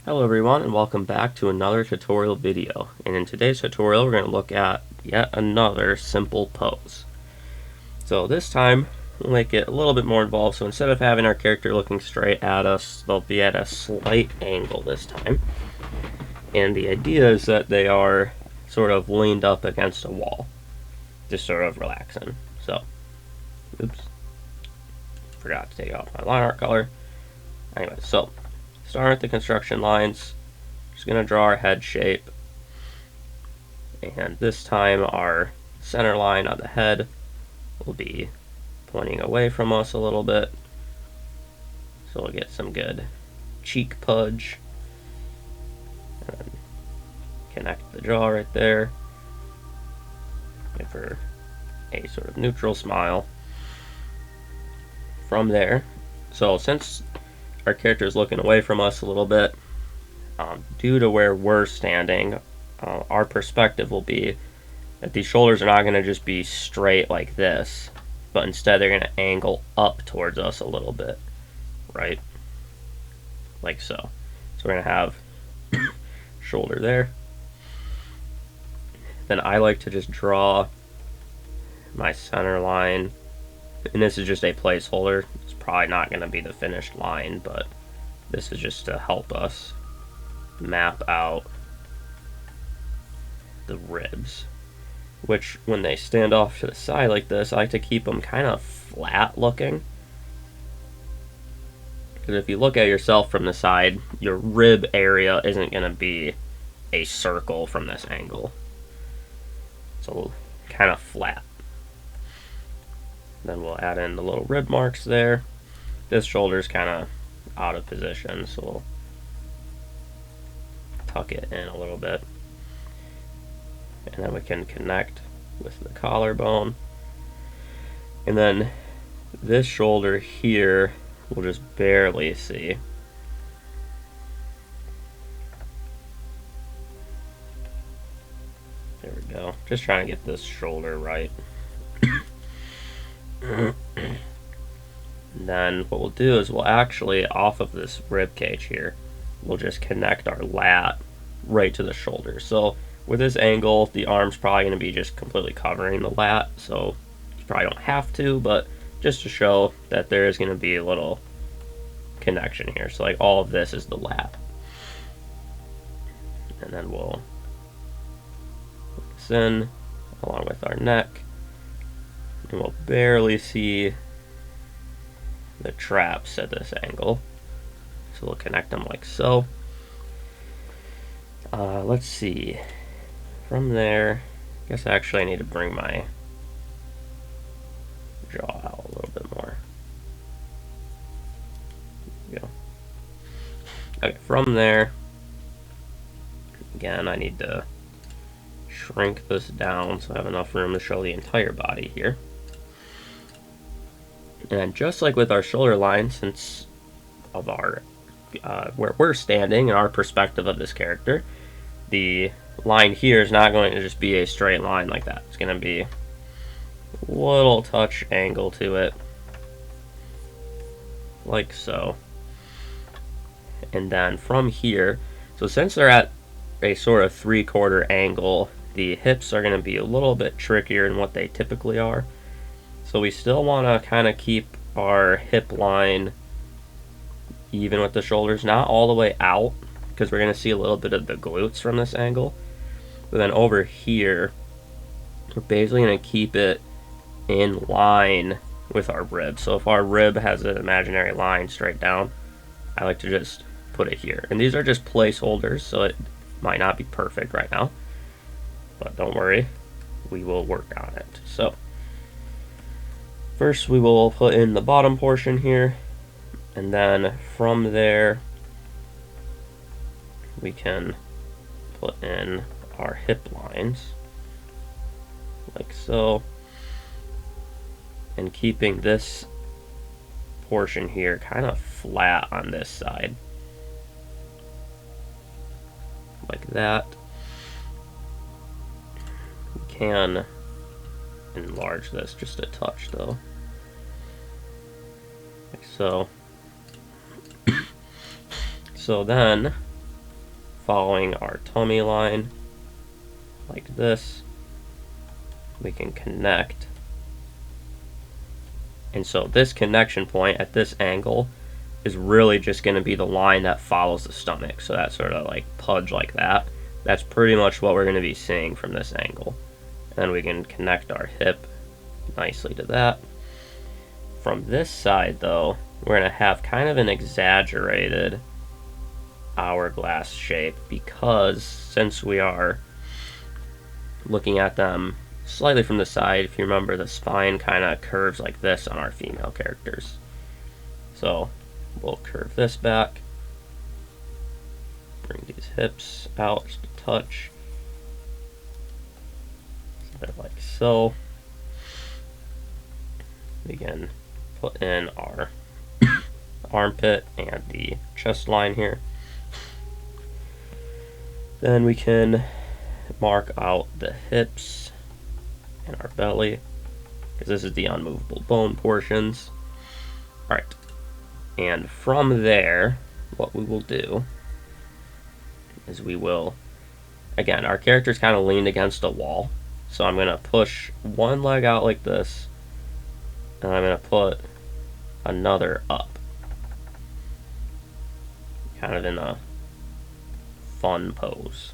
Hello everyone and welcome back to another tutorial video. And in today's tutorial we're going to look at yet another simple pose. So this time we'll make it a little bit more involved, so instead of having our character looking straight at us, they'll be at a slight angle this time. And the idea is that they are sort of leaned up against a wall, just sort of relaxing. So, oops, forgot to take off my line art color. Anyway, so starting with the construction lines, just going to draw our head shape, and this time our center line on the head will be pointing away from us a little bit, so we'll get some good cheek pudge, and then connect the jaw right there, give her a sort of neutral smile. From there, so since our character is looking away from us a little bit, due to where we're standing, our perspective will be that these shoulders are not going to just be straight like this, but instead they're going to angle up towards us a little bit, right? Like so. So we're going to have shoulder there. Then I like to just draw my center line, and this is just a placeholder. It's probably not going to be the finished line, but this is just to help us map out the ribs, which when they stand off to the side like this, I like to keep them kind of flat looking, because if you look at yourself from the side, your rib area isn't going to be a circle from this angle, so kind of flat. Then we'll add in the little rib marks there. This shoulder's kind of out of position, so we'll tuck it in a little bit, and then we can connect with the collarbone, and then this shoulder here we'll just barely see. There we go, just trying to get this shoulder right. And then what we'll do is we'll actually, off of this rib cage here, we'll just connect our lat right to the shoulder. So with this angle, the arm's probably going to be just completely covering the lat, so you probably don't have to, but just to show that there is going to be a little connection here. So like all of this is the lat. And then we'll put this in along with our neck, and we'll barely see the traps at this angle, so we'll connect them like so. Let's see, from there, I guess actually I need to bring my jaw out a little bit more. There we go. Okay, from there, again, I need to shrink this down so I have enough room to show the entire body here. And just like with our shoulder line, since of our where we're standing and our perspective of this character, the line here is not going to just be a straight line like that. It's going to be a little touch angle to it, like so. And then from here, so since they're at a sort of 3/4 angle, the hips are going to be a little bit trickier than what they typically are. So we still want to kind of keep our hip line even with the shoulders, not all the way out, because we're going to see a little bit of the glutes from this angle. But then over here, we're basically going to keep it in line with our rib. So if our rib has an imaginary line straight down, I like to just put it here. And these are just placeholders, so it might not be perfect right now, but don't worry, we will work on it. So first we will put in the bottom portion here, and then from there we can put in our hip lines like so, and keeping this portion here kind of flat on this side like that. We can enlarge this just a touch though, like so. So then following our tummy line like this, we can connect. And so this connection point at this angle is really just going to be the line that follows the stomach. So that sort of like pudge like that. That's pretty much what we're going to be seeing from this angle. And then we can connect our hip nicely to that. From this side though, we're going to have kind of an exaggerated hourglass shape, because since we are looking at them slightly from the side, if you remember, the spine kind of curves like this on our female characters. So we'll curve this back, bring these hips out just a touch, like so. We can put in our armpit and the chest line here. Then we can mark out the hips and our belly, because this is the unmovable bone portions. Alright, and from there, what we will do is we will, again, our character's kind of leaned against a wall, so I'm going to push one leg out like this, and I'm going to put another up, kind of in a fun pose.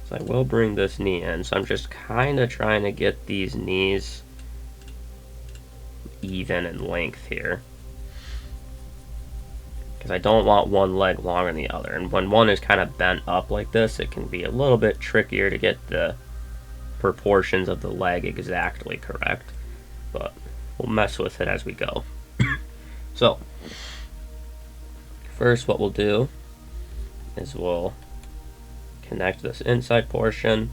So I will bring this knee in, so I'm just kind of trying to get these knees even in length here, because I don't want one leg longer than the other, and when one is kind of bent up like this, it can be a little bit trickier to get the proportions of the leg exactly correct, but we'll mess with it as we go. So first what we'll do is we'll connect this inside portion,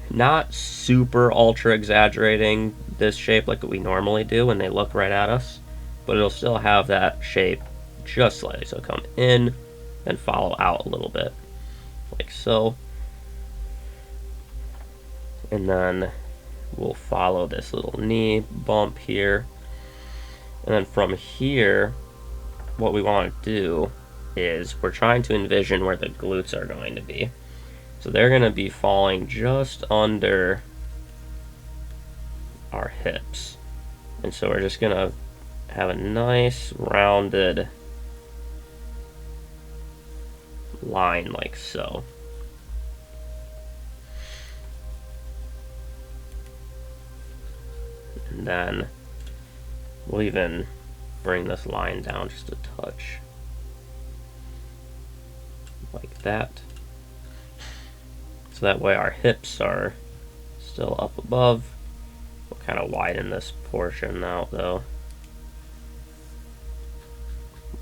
not super ultra exaggerating this shape like we normally do when they look right at us, but it'll still have that shape just slightly. So come in and follow out a little bit like so, and then we'll follow this little knee bump here, and then from here what we want to do is we're trying to envision where the glutes are going to be. So they're going to be falling just under our hips. And so we're just going to have a nice rounded line like so. And then we'll even bring this line down just a touch, like that. So that way our hips are still up above. We'll kind of widen this portion out though,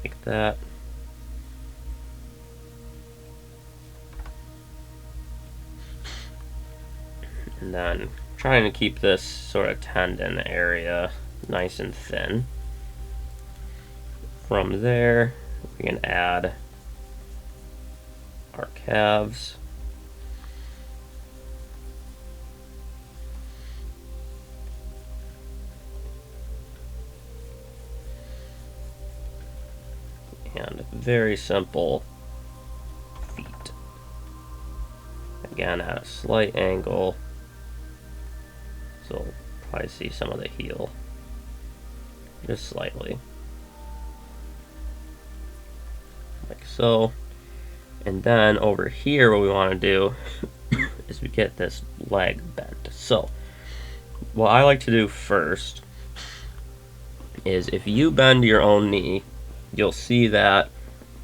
like that. And then trying to keep this sort of tendon area nice and thin. From there, we can add our calves. And very simple feet. Again, at a slight angle, so we'll probably see some of the heel just slightly, like so. And then over here, what we want to do is we get this leg bent. So what I like to do first is, if you bend your own knee, you'll see that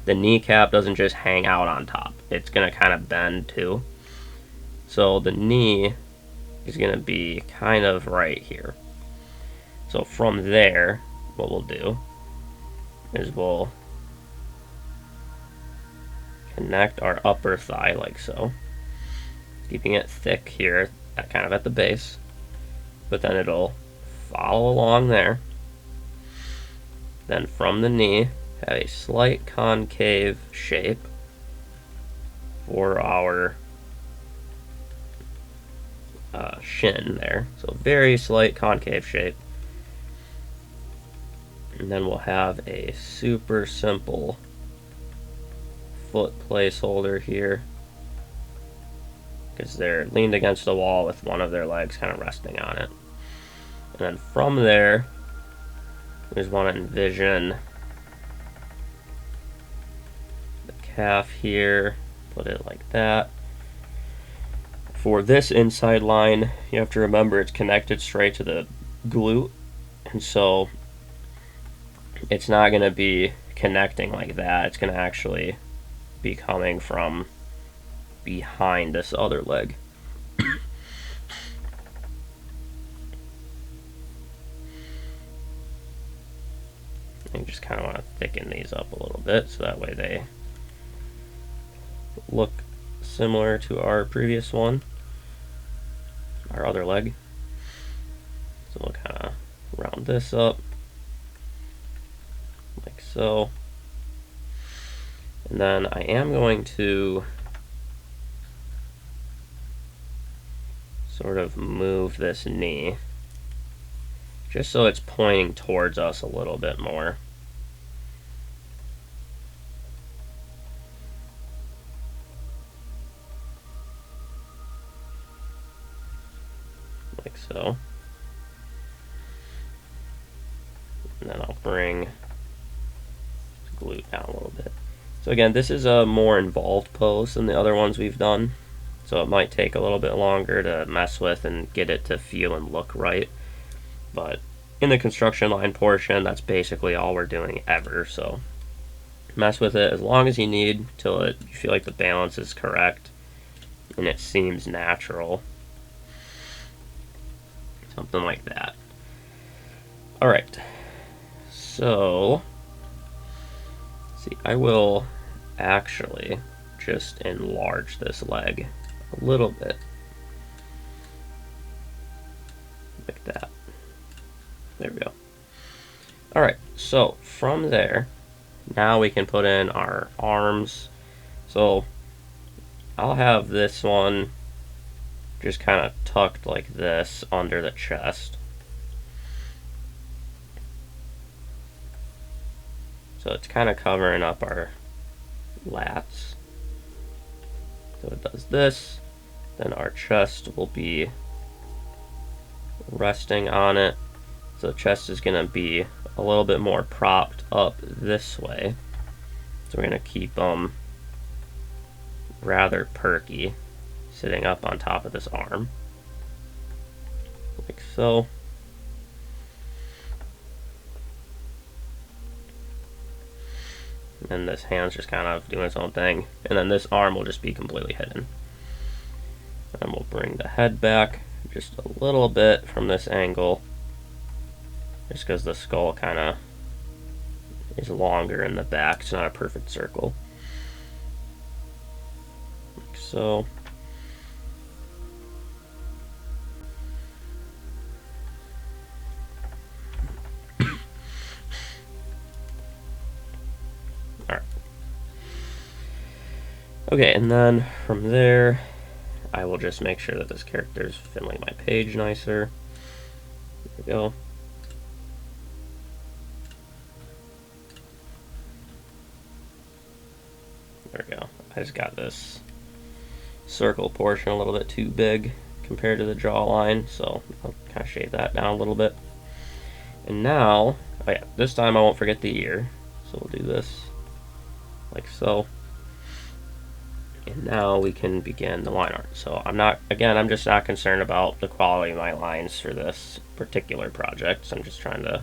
the kneecap doesn't just hang out on top. It's going to kind of bend too. So the knee is going to be kind of right here. So from there, what we'll do is we'll connect our upper thigh like so, keeping it thick here, kind of at the base, but then it'll follow along there. Then from the knee, have a slight concave shape for our shin there. So very slight concave shape. And then we'll have a super simple foot placeholder here, because they're leaned against the wall with one of their legs kind of resting on it. And then from there, we just want to envision the calf here, put it like that. For this inside line, you have to remember it's connected straight to the glute, and so it's not going to be connecting like that. It's going to actually be coming from behind this other leg. You just kind of want to thicken these up a little bit so that way they look similar to our previous one, our other leg. So we'll kind of round this up like so. And then I am going to sort of move this knee just so it's pointing towards us a little bit more. Like so. And then I'll bring the glute down a little bit. So again, this is a more involved pose than the other ones we've done, so it might take a little bit longer to mess with and get it to feel and look right. But in the construction line portion, that's basically all we're doing ever, so mess with it as long as you need till you feel like the balance is correct and it seems natural. Something like that. Alright, so see, I will actually just enlarge this leg a little bit. Like that. There we go. Alright, so from there, now we can put in our arms. So I'll have this one just kind of tucked like this under the chest. So it's kind of covering up our lats. So it does this, then our chest will be resting on it. So the chest is going to be a little bit more propped up this way. So we're going to keep them rather perky, sitting up on top of this arm. Like so. And this hand's just kind of doing its own thing. And then this arm will just be completely hidden. And we'll bring the head back just a little bit from this angle, just because the skull kind of is longer in the back. It's not a perfect circle. Like so. Alright. Okay, and then from there, I will just make sure that this character is filling my page nicer. There we go. There we go. I just got this circle portion a little bit too big compared to the jawline, so I'll kind of shave that down a little bit. And now, oh yeah, this time I won't forget the ear, so we'll do this like so. And now we can begin the line art. So I'm just not concerned about the quality of my lines for this particular project. So I'm just trying to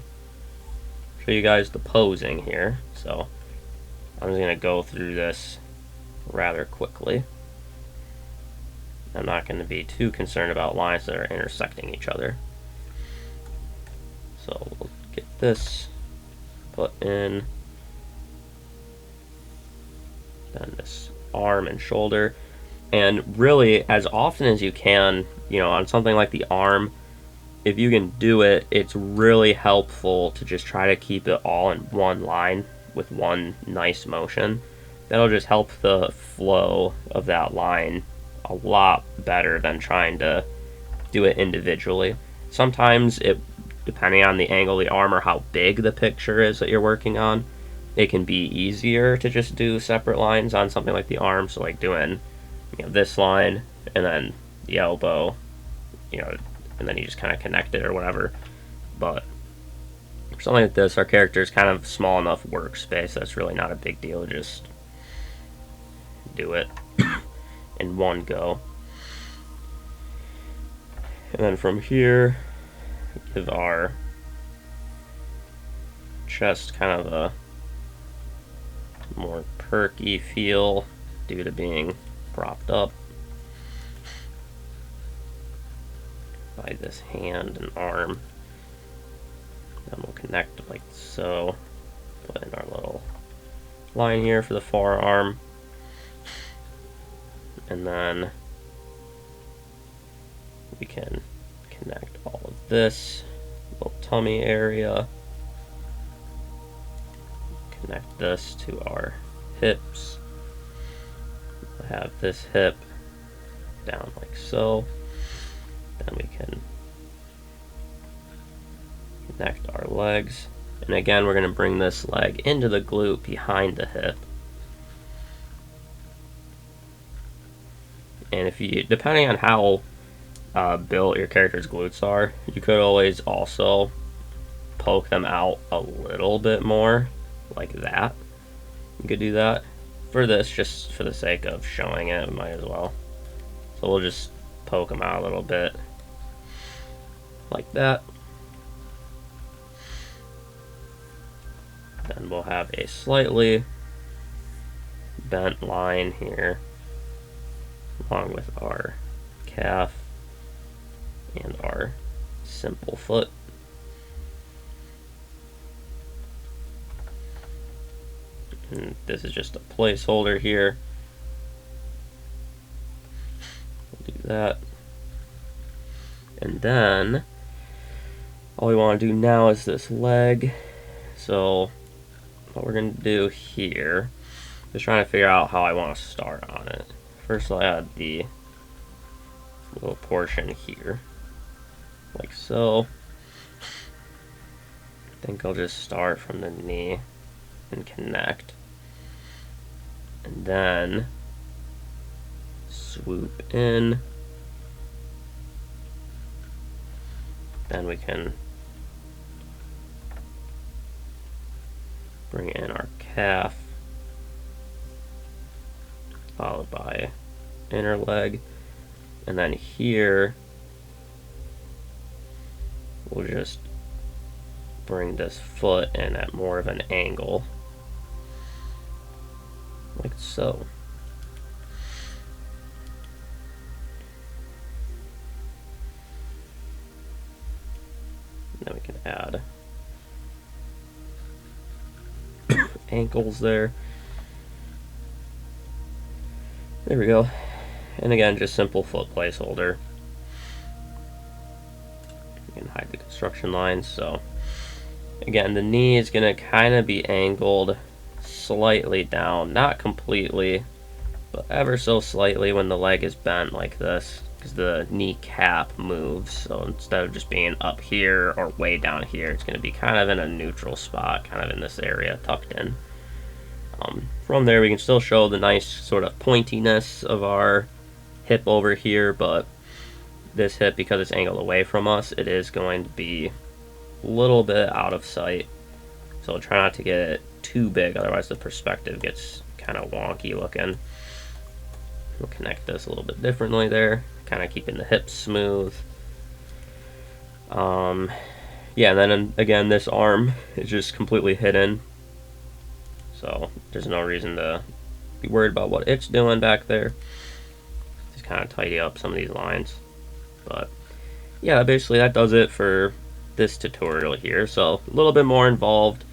show you guys the posing here. So I'm just going to go through this rather quickly. I'm not going to be too concerned about lines that are intersecting each other. So we'll get this put in, then this arm and shoulder, and really as often as you can, on something like the arm, if you can do it, it's really helpful to just try to keep it all in one line with one nice motion. That'll just help the flow of that line a lot better than trying to do it individually. Sometimes it depending on the angle of the arm or how big the picture is that you're working on, it can be easier to just do separate lines on something like the arm. So like doing, this line and then the elbow, and then you just kind of connect it or whatever. But for something like this, our character is kind of small enough workspace that's really not a big deal. Just do it in one go. And then from here, give our chest kind of a more perky feel due to being propped up by this hand and arm. Then we'll connect like so. Put in our little line here for the forearm. And then we can connect all of this little tummy area. Connect this to our hips. We'll have this hip down like so. Then we can connect our legs. And again, we're going to bring this leg into the glute behind the hip. And if you, depending on how built your character's glutes are, you could always also poke them out a little bit more, like that. You could do that. For this, just for the sake of showing it, we might as well. So we'll just poke them out a little bit, like that. Then we'll have a slightly bent line here, along with our calf and our simple foot. And this is just a placeholder here. We'll do that. And then all we want to do now is this leg. So what we're going to do here is trying to figure out how I want to start on it. First I'll add the little portion here, like so. I think I'll just start from the knee and connect. And then swoop in. Then we can bring in our calf, followed by inner leg, and then here we'll just bring this foot in at more of an angle, like so. And then we can add ankles there. There we go. And again, just simple foot placeholder. You can hide the construction lines. So again, the knee is going to kind of be angled slightly down, not completely, but ever so slightly when the leg is bent like this, because the kneecap moves. So instead of just being up here or way down here, it's going to be kind of in a neutral spot, kind of in this area, tucked in. From there, we can still show the nice sort of pointiness of our hip over here, but this hip, because it's angled away from us, it is going to be a little bit out of sight. So try not to get it too big, otherwise the perspective gets kind of wonky looking. We'll connect this a little bit differently there, kind of keeping the hips smooth. Yeah, and then again, this arm is just completely hidden, so there's no reason to be worried about what it's doing back there. Just kind of tidy up some of these lines. But yeah, basically that does it for this tutorial here. So a little bit more involved.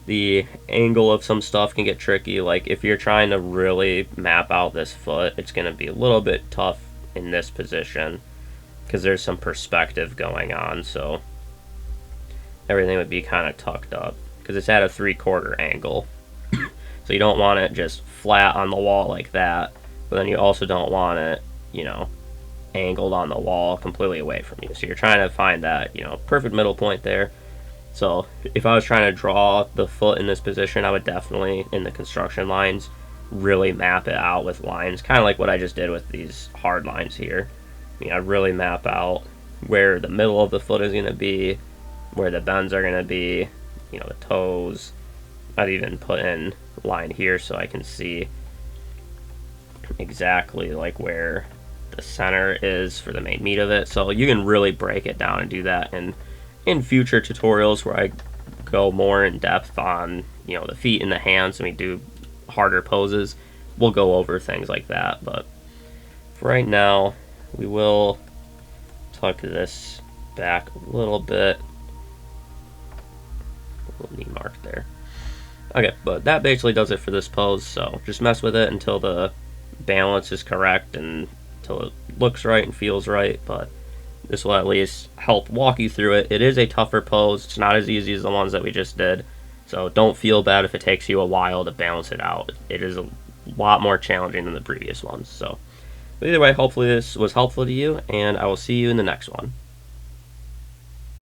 The angle of some stuff can get tricky. Like if you're trying to really map out this foot, it's going to be a little bit tough in this position because there's some perspective going on. So everything would be kind of tucked up because it's at a 3/4 angle. So you don't want it just flat on the wall like that, but then you also don't want it, angled on the wall completely away from you. So you're trying to find that, you know, perfect middle point there. So if I was trying to draw the foot in this position, I would definitely, in the construction lines, really map it out with lines, kind of like what I just did with these hard lines here. I mean, I really map out where the middle of the foot is going to be, where the bends are going to be, you know, the toes. I'd even put in line here so I can see exactly like where the center is for the main meat of it. So you can really break it down and do that. And in future tutorials where I go more in depth on, you know, the feet and the hands and we do harder poses, we'll go over things like that. But for right now, we will tuck this back a little bit. A little knee mark there. Okay, but that basically does it for this pose. So just mess with it until the balance is correct and until it looks right and feels right. But this will at least help walk you through it. It is a tougher pose. It's not as easy as the ones that we just did. So don't feel bad if it takes you a while to balance it out. It is a lot more challenging than the previous ones. So but either way, hopefully this was helpful to you, and I will see you in the next one.